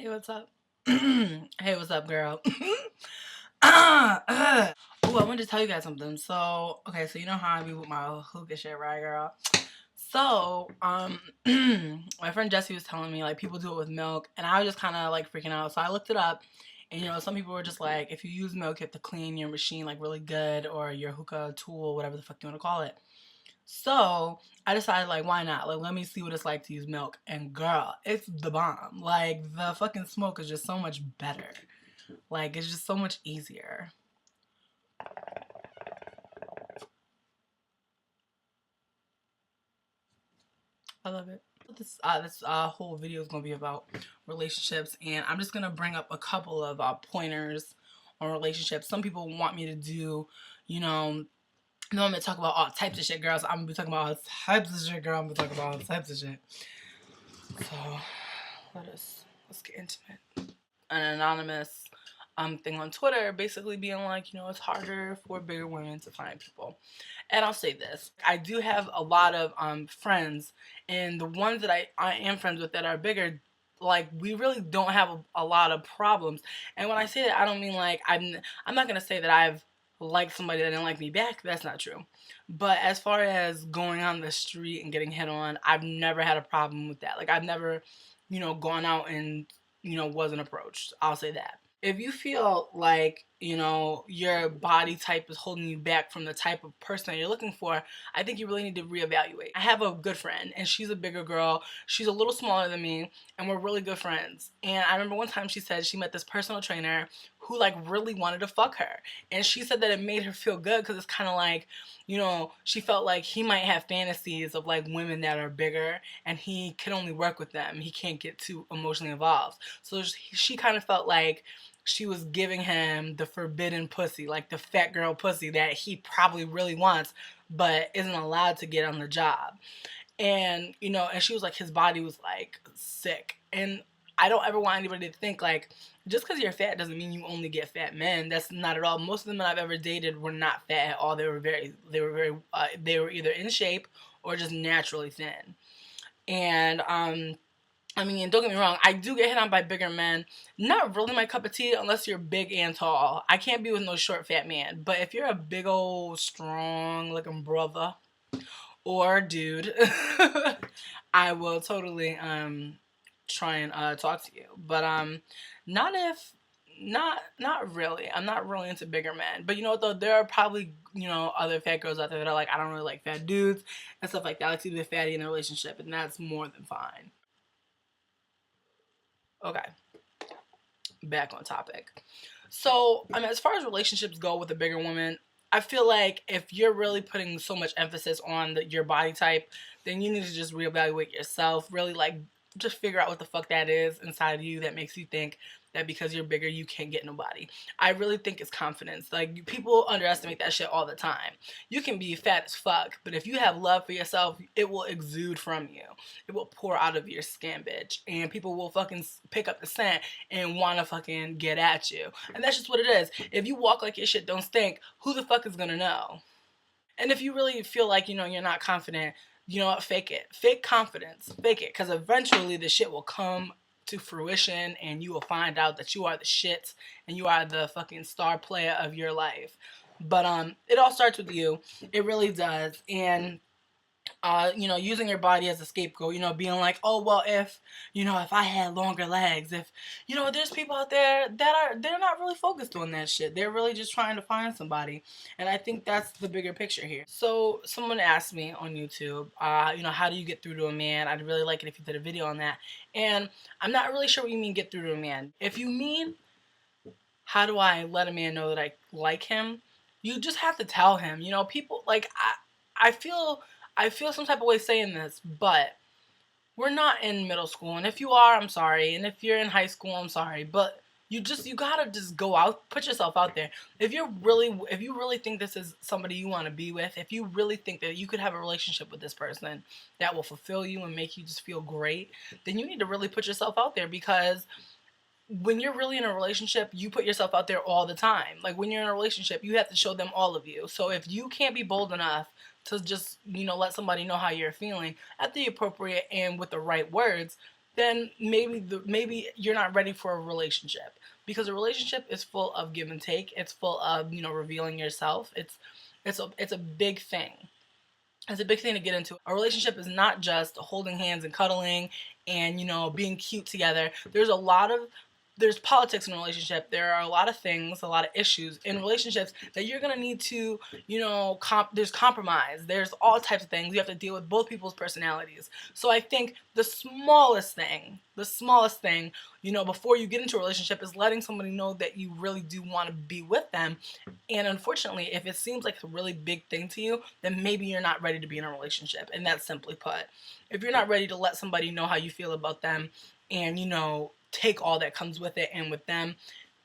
Hey, what's up? Hey, what's up, girl? Oh, I wanted to tell you guys something. So, okay, so you know how I be with my hookah shit, right, girl? So, my friend Jessie was telling me, like, people do it with milk, and I was just kind of, like, freaking out. So I looked it up, and, you know, some people were just like, if you use milk, you have to clean your machine, like, really good, or your hookah tool, whatever the fuck you want to call it. So I decided, like, why not? Like, let me see what it's like to use milk. And girl, it's the bomb. Like, the fucking smoke is just so much better. Like, it's just so much easier. I love it. This whole video is gonna be about relationships, and I'm just gonna bring up a couple of pointers on relationships. Some people want me to do, you know, no, I'm gonna talk about all types of shit, girls. I'm gonna be talking about all types of shit, girl. I'm gonna talk about all types of shit. So let's get intimate. An anonymous thing on Twitter basically being like, you know, it's harder for bigger women to find people. And I'll say this, I do have a lot of friends, and the ones that I am friends with that are bigger, like, we really don't have a lot of problems. And when I say that, I don't mean like I'm not gonna say that I've liked somebody that didn't like me back. That's not true. But as far as going on the street and getting hit on, I've never had a problem with that. Like, I've never, you know, gone out and, you know, wasn't approached. I'll say that. If you feel like, you know, your body type is holding you back from the type of person that you're looking for, I think you really need to reevaluate. I have a good friend, and she's a bigger girl. She's a little smaller than me, and we're really good friends. And I remember one time she said she met this personal trainer who, like, really wanted to fuck her. And she said that it made her feel good because it's kind of like, you know, she felt like he might have fantasies of, like, women that are bigger, and he can only work with them. He can't get too emotionally involved. So she kind of felt like she was giving him the forbidden pussy, like the fat girl pussy that he probably really wants, but isn't allowed to get on the job. And, you know, and she was like, his body was like sick. And I don't ever want anybody to think like, just because you're fat doesn't mean you only get fat men. That's not at all. Most of the men I've ever dated were not fat at all. They were either in shape or just naturally thin. And I mean, don't get me wrong, I do get hit on by bigger men. Not really my cup of tea unless you're big and tall. I can't be with no short, fat man. But if you're a big old, strong looking brother or dude, I will totally try and talk to you. But not if not really. I'm not really into bigger men. But you know what though? There are probably, you know, other fat girls out there that are like, I don't really like fat dudes and stuff like that. I like to be a fatty in a relationship, and that's more than fine. Okay, back on topic. So, I mean, as far as relationships go with a bigger woman, I feel like if you're really putting so much emphasis on your body type, then you need to just reevaluate yourself. Really, like, just figure out what the fuck that is inside of you that makes you think that because you're bigger, you can't get nobody. I really think it's confidence. Like, people underestimate that shit all the time. You can be fat as fuck, but if you have love for yourself, it will exude from you. It will pour out of your skin, bitch. And people will fucking pick up the scent and want to fucking get at you. And that's just what it is. If you walk like your shit don't stink, who the fuck is gonna know? And if you really feel like, you know, you're not confident, you know what, fake it. Fake confidence. Fake it. Because eventually the shit will come to fruition and you will find out that you are the shit and you are the fucking star player of your life. But it all starts with you. It really does. And you know, using your body as a scapegoat, you know, being like, oh, well, if, you know, if I had longer legs, if, you know, there's people out there that they're not really focused on that shit. They're really just trying to find somebody. And I think that's the bigger picture here. So someone asked me on YouTube, you know, how do you get through to a man? I'd really like it if you did a video on that. And I'm not really sure what you mean get through to a man. If you mean, how do I let a man know that I like him? You just have to tell him. You know, people like I feel some type of way saying this, but we're not in middle school, and if you are, I'm sorry, and if you're in high school, I'm sorry, but you gotta just go out, put yourself out there. If you really think this is somebody you want to be with, if you really think that you could have a relationship with this person that will fulfill you and make you just feel great, then you need to really put yourself out there, because when you're really in a relationship, you put yourself out there all the time. Like, when you're in a relationship, you have to show them all of you. So if you can't be bold enough to just, you know, let somebody know how you're feeling at the appropriate and with the right words, then maybe you're not ready for a relationship, because a relationship is full of give and take. It's full of, revealing yourself. It's a big thing. It's a big thing to get into. A relationship is not just holding hands and cuddling and, being cute together. There's politics in a relationship. There are a lot of things, a lot of issues in relationships that you're going to need to, there's compromise. There's all types of things. You have to deal with both people's personalities. So I think the smallest thing, before you get into a relationship is letting somebody know that you really do want to be with them. And unfortunately, if it seems like a really big thing to you, then maybe you're not ready to be in a relationship. And that's simply put. If you're not ready to let somebody know how you feel about them and, take all that comes with it and with them,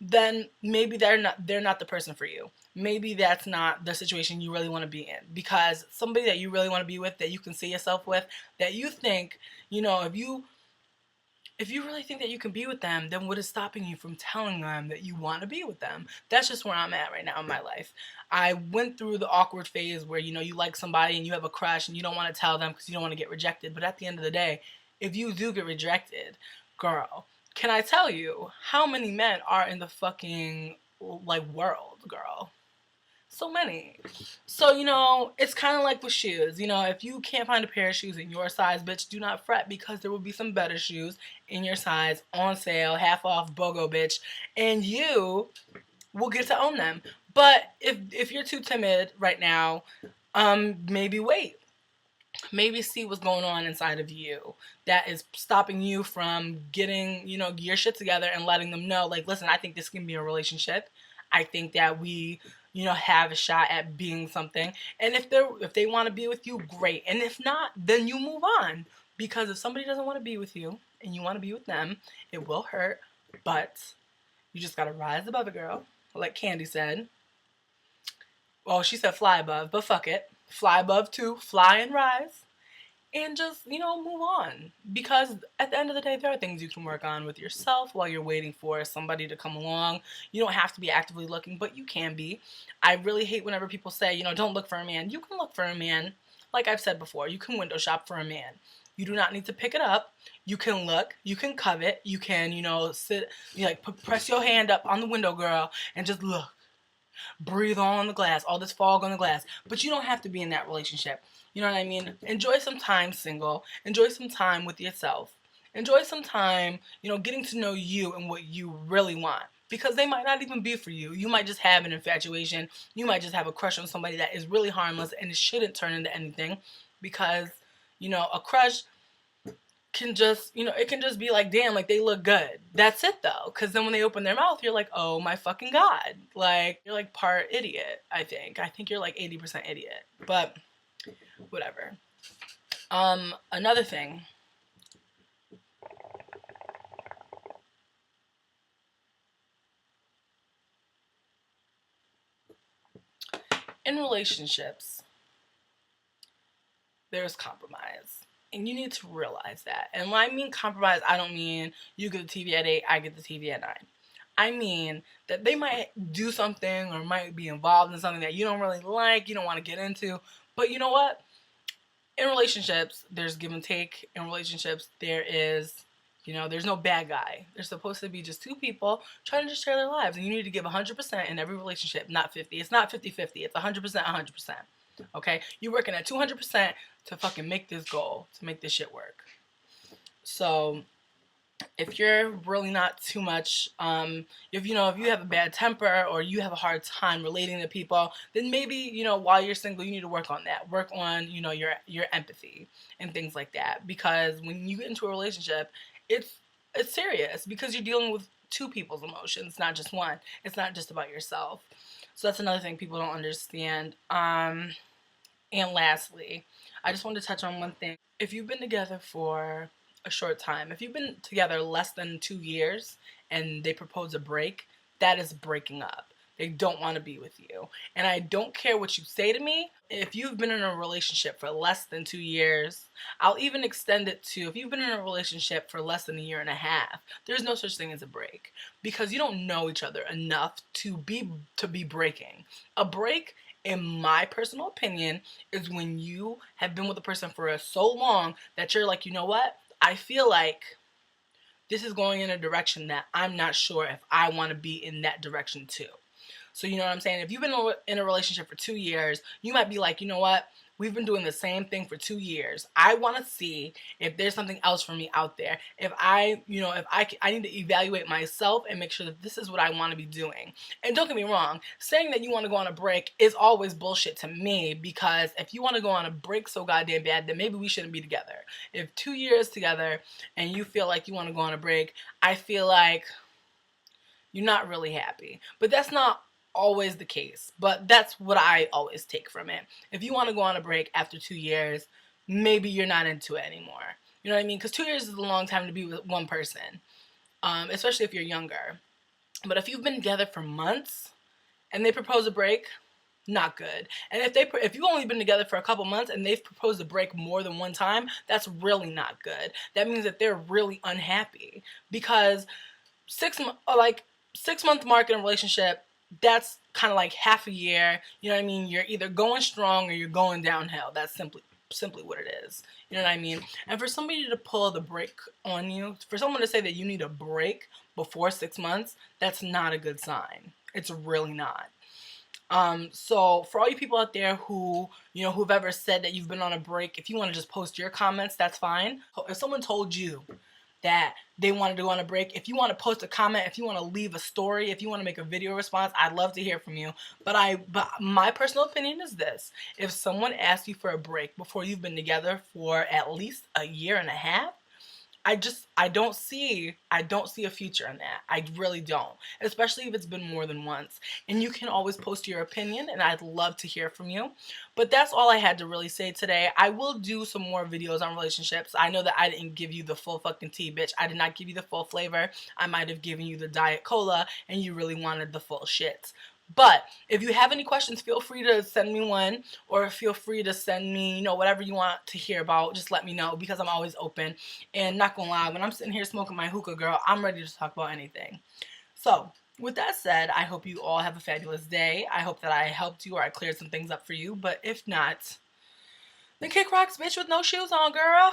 then maybe they're not the person for you. Maybe that's not the situation you really want to be in, because somebody that you really want to be with, that you can see yourself with, that you think, if you really think that you can be with them, then what is stopping you from telling them that you want to be with them? That's just where I'm at right now in my life. I went through the awkward phase where, you like somebody and you have a crush and you don't want to tell them because you don't want to get rejected. But at the end of the day, if you do get rejected, girl, can I tell you how many men are in the fucking, world, girl? So many. So, it's kind of like with shoes. If you can't find a pair of shoes in your size, bitch, do not fret, because there will be some better shoes in your size on sale, half off, BOGO, bitch, and you will get to own them. But if you're too timid right now, maybe wait. Maybe see what's going on inside of you that is stopping you from getting, your shit together and letting them know, like, listen, I think this can be a relationship. I think that we, have a shot at being something. And if they want to be with you, great. And if not, then you move on. Because if somebody doesn't want to be with you and you want to be with them, it will hurt. But you just gotta rise above it, girl. Like Candy said. Well, she said fly above, but fuck it. Fly above too. Fly and rise. And just, move on. Because at the end of the day, there are things you can work on with yourself while you're waiting for somebody to come along. You don't have to be actively looking, but you can be. I really hate whenever people say, don't look for a man. You can look for a man. Like I've said before, you can window shop for a man. You do not need to pick it up. You can look. You can covet. You can, sit, press your hand up on the window, girl, and just look. Breathe on the glass, all this fog on the glass. But you don't have to be in that relationship. You know what I mean? Enjoy some time single. Enjoy some time with yourself. Enjoy some time, getting to know you and what you really want. Because they might not even be for you. You might just have an infatuation. You might just have a crush on somebody that is really harmless and it shouldn't turn into anything. Because, a crush can just, it can just be like, damn, like they look good. That's it though. Because then when they open their mouth, you're like, oh my fucking God. Like, you're like part idiot, I think. I think you're like 80% idiot. But whatever. Another thing. In relationships, there's compromise. And you need to realize that. And when I mean compromise, I don't mean you get the TV at 8, I get the TV at 9. I mean that they might do something or might be involved in something that you don't really like, you don't want to get into. But you know what? In relationships, there's give and take. In relationships, there's no bad guy. There's supposed to be just two people trying to just share their lives. And you need to give 100% in every relationship, not 50. It's not 50-50. It's 100%, 100%. Okay? You're working at 200% to fucking make this goal, to make this shit work. So if you're really not too much, if you have a bad temper or you have a hard time relating to people, then maybe, while you're single, you need to work on that. Work on, your empathy and things like that. Because when you get into a relationship, it's serious, because you're dealing with two people's emotions, not just one. It's not just about yourself. So that's another thing people don't understand. And lastly, I just wanted to touch on one thing. If you've been together for a short time, if you've been together less than 2 years and they propose a break, that is breaking up. They don't want to be with you. And I don't care what you say to me. If you've been in a relationship for less than 2 years, I'll even extend it to if you've been in a relationship for less than 1.5 years, there's no such thing as a break, because you don't know each other enough to be breaking. A break, in my personal opinion, is when you have been with a person for so long that you're like, you know what? I feel like this is going in a direction that I'm not sure if I want to be in that direction too. So you know what I'm saying? If you've been in a relationship for 2 years, you might be like, you know what? We've been doing the same thing for 2 years. I want to see if there's something else for me out there. If I need to evaluate myself and make sure that this is what I want to be doing. And don't get me wrong, saying that you want to go on a break is always bullshit to me, because if you want to go on a break so goddamn bad, then maybe we shouldn't be together. If 2 years together and you feel like you want to go on a break, I feel like you're not really happy. But that's not always the case, but that's what I always take from it. If you want to go on a break after 2 years, maybe you're not into it anymore. You know what I mean? Because 2 years is a long time to be with one person, especially if you're younger. But if you've been together for months and they propose a break, not good. And if you've only been together for a couple months and they've proposed a break more than one time, that's really not good. That means that they're really unhappy, because 6 month mark in a relationship, that's kind of like half a year. You know what I mean? You're either going strong or you're going downhill. That's simply what it is. You know what I mean? And for somebody to pull the break on you, for someone to say that you need a break before 6 months, that's not a good sign. It's really not. So for all you people out there who, who've ever said that you've been on a break, if you want to just post your comments, that's fine. If someone told you that they wanted to go on a break, if you want to post a comment, if you want to leave a story, if you want to make a video response, I'd love to hear from you. But my personal opinion is this: if someone asks you for a break before you've been together for at least a year and a half, I don't see a future in that. I really don't. Especially if it's been more than once. And you can always post your opinion, and I'd love to hear from you. But that's all I had to really say today. I will do some more videos on relationships. I know that I didn't give you the full fucking tea, bitch. I did not give you the full flavor. I might have given you the Diet Cola, and you really wanted the full shit. But if you have any questions, feel free to send me one, or feel free to send me, whatever you want to hear about. Just let me know, because I'm always open. And not gonna lie, when I'm sitting here smoking my hookah, girl, I'm ready to talk about anything. So with that said, I hope you all have a fabulous day. I hope that I helped you or I cleared some things up for you. But if not, then kick rocks, bitch, with no shoes on, girl.